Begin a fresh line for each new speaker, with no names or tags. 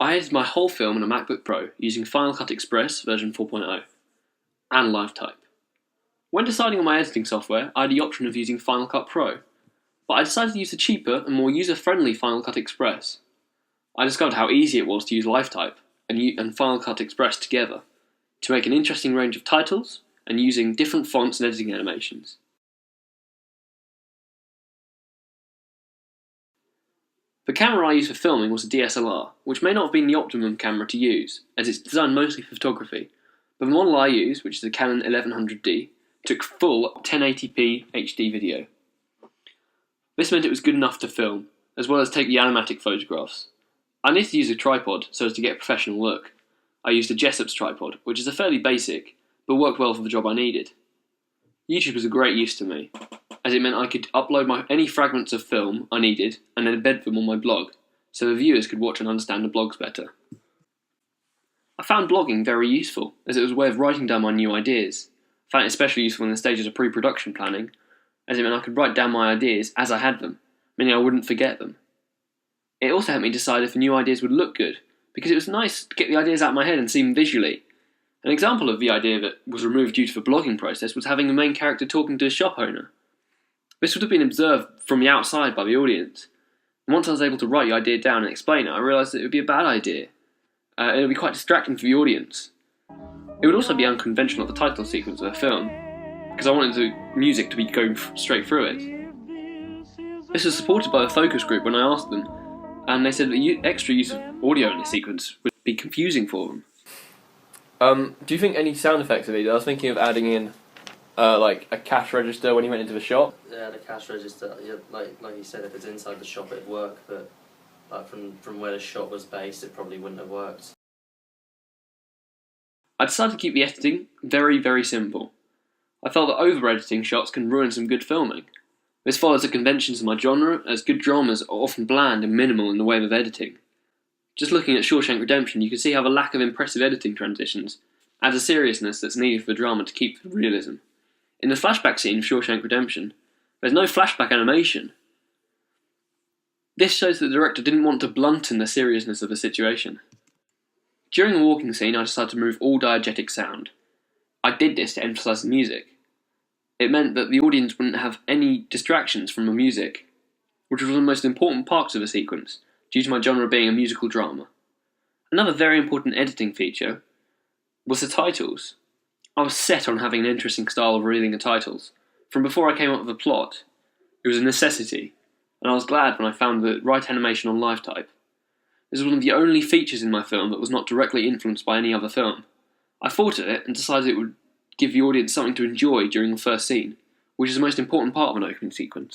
I edited my whole film on a MacBook Pro using Final Cut Express version 4.0 and LiveType. When deciding on my editing software, I had the option of using Final Cut Pro, but I decided to use the cheaper and more user-friendly Final Cut Express. I discovered how easy it was to use LiveType and Final Cut Express together to make an interesting range of titles and using different fonts and editing animations. The camera I used for filming was a DSLR, which may not have been the optimum camera to use, as it's designed mostly for photography, but the model I used, which is a Canon 1100D, took full 1080p HD video. This meant it was good enough to film, as well as take the animatic photographs. I needed to use a tripod so as to get a professional look. I used a Jessop's tripod, which is a fairly basic, but worked well for the job I needed. YouTube was a great use to me, as it meant I could upload any fragments of film I needed and then embed them on my blog, so the viewers could watch and understand the blogs better. I found blogging very useful, as it was a way of writing down my new ideas. I found it especially useful in the stages of pre-production planning, as it meant I could write down my ideas as I had them, meaning I wouldn't forget them. It also helped me decide if the new ideas would look good, because it was nice to get the ideas out of my head and see them visually. An example of the idea that was removed due to the blogging process was having the main character talking to a shop owner. This would have been observed from the outside by the audience, and once I was able to write the idea down and explain it, I realised that it would be a bad idea. It would be quite distracting for the audience. It would also be unconventional at the title sequence of a film, because I wanted the music to be going straight through it. This was supported by the focus group when I asked them, and they said that the extra use of audio in this sequence would be confusing for them. Do you think any sound effects are needed? I was thinking of adding in like a cash register when you went into the shop.
Yeah, the cash register, yeah, like you said, if it's inside the shop it'd work, but like from where the shop was based it probably wouldn't have worked.
I decided to keep the editing very, very simple. I felt that over-editing shots can ruin some good filming. This follows the conventions of my genre, as good dramas are often bland and minimal in the way of editing. Just looking at Shawshank Redemption, you can see how the lack of impressive editing transitions adds a seriousness that's needed for the drama to keep the realism. In the flashback scene of Shawshank Redemption, there's no flashback animation. This shows that the director didn't want to blunten the seriousness of the situation. During the walking scene, I decided to remove all diegetic sound. I did this to emphasise the music. It meant that the audience wouldn't have any distractions from the music, which was one of the most important parts of the sequence, due to my genre being a musical drama. Another very important editing feature was the titles. I was set on having an interesting style of reading the titles. From before I came up with the plot, it was a necessity, and I was glad when I found the right animation on LiveType. This was one of the only features in my film that was not directly influenced by any other film. I thought of it and decided it would give the audience something to enjoy during the first scene, which is the most important part of an opening sequence.